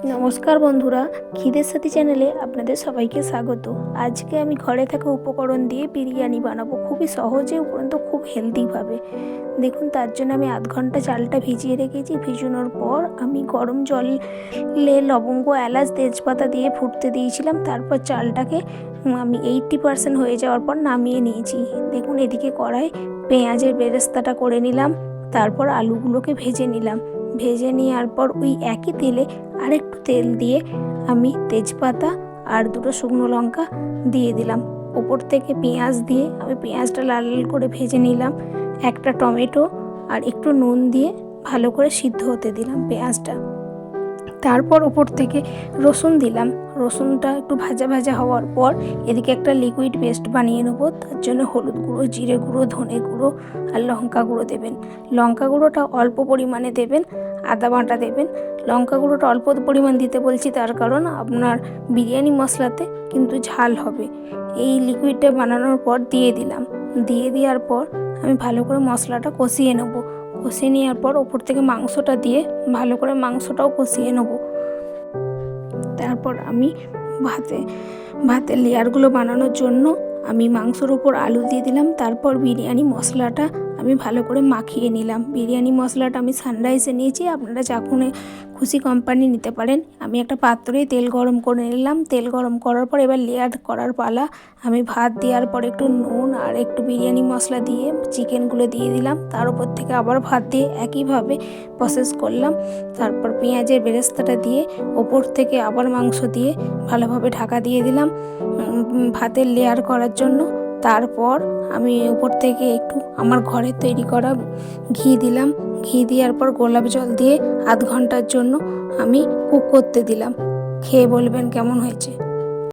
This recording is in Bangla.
নমস্কার বন্ধুরা, খিদের সাথী চ্যানেলে আপনাদের সবাইকে স্বাগত। আজকে আমি ঘরে থাকা উপকরণ দিয়ে বিরিয়ানি বানাবো, খুবই সহজে উপরন্তু খুব হেলদিভাবে। দেখুন, তার জন্য আমি আধ ঘন্টা চালটা ভিজিয়ে রেখেছি। ভিজানোর পর আমি গরম জলে লবঙ্গ, এলাচ, তেজপাতা দিয়ে ফুটতে দিয়েছিলাম। তারপর চালটাকে আমি 80% হয়ে যাওয়ার পর নামিয়ে নিয়েছি। দেখুন, এদিকে কড়াই পেঁয়াজের বেরেস্তাটা করে নিলাম। তারপর আলুগুলোকে ভেজে নিলাম। ভেজে নেওয়ার পর ওই একই তেলে আরেকটু তেল দিয়ে আমি তেজপাতা আর দুটো শুকনো লঙ্কা দিয়ে দিলাম। ওপর থেকে পেঁয়াজ দিয়ে আমি পেঁয়াজটা লাল লাল করে ভেজে নিলাম। একটা টমেটো আর একটু নুন দিয়ে ভালো করে সিদ্ধ হতে দিলাম পেঁয়াজটা। তারপর ওপর থেকে রসুন দিলাম। রসুনটা একটু ভাজা ভাজা হওয়ার পর এদিকে একটা লিকুইড পেস্ট বানিয়ে নেবো। তার জন্য হলুদ গুঁড়ো, জিরে গুঁড়ো, ধনে গুঁড়ো আর লঙ্কা গুঁড়ো দেবেন। লঙ্কা গুঁড়োটা অল্প পরিমাণে দেবেন, আদা বাটা দেবেন। লঙ্কা গুঁড়োটা অল্প পরিমাণ দিতে বলছি তার কারণ আপনার বিরিয়ানি মশলাতে কিন্তু ঝাল হবে। এই লিকুইডটা বানানোর পর দিয়ে দিলাম। দিয়ে দেওয়ার পর আমি ভালো করে মশলাটা কষিয়ে নেবো। কষিয়ে নেওয়ার পর ওপর থেকে মাংসটা দিয়ে ভালো করে মাংসটাও কষিয়ে নেব। তারপর আমি ভাতের লেয়ারগুলো বানানোর জন্য আমি মাংসর উপর আলু দিয়ে দিলাম। তারপর বিরিয়ানি মশলাটা আমি ভালো করে মাখিয়ে নিলাম। বিরিয়ানি মশলাটা আমি সানরাইজে নিয়েছি, আপনারা যখনই খুশি কোম্পানি নিতে পারেন। আমি একটা পাত্রে তেল গরম করে নিলাম। তেল গরম করার পর এবার লেয়ার করার পালা। আমি ভাত দেওয়ার পর একটু নুন আর একটু বিরিয়ানি মশলা দিয়ে চিকেনগুলো দিয়ে দিলাম। তার উপর থেকে আবার ভাত দিয়ে একইভাবে প্রসেস করলাম। তারপর পেঁয়াজের বেরেস্তাটা দিয়ে ওপর থেকে আবার মাংস দিয়ে ভালোভাবে ঢাকা দিয়ে দিলাম ভাতের লেয়ার করার জন্য। তারপর আমি উপর থেকে একটু আমার ঘরে তৈরি করা ঘি দিলাম। ঘি দেওয়ার পর গোলাপ জল দিয়ে আধ ঘন্টার জন্য আমি কুক করতে দিলাম। খেয়ে বলবেন কেমন হয়েছে।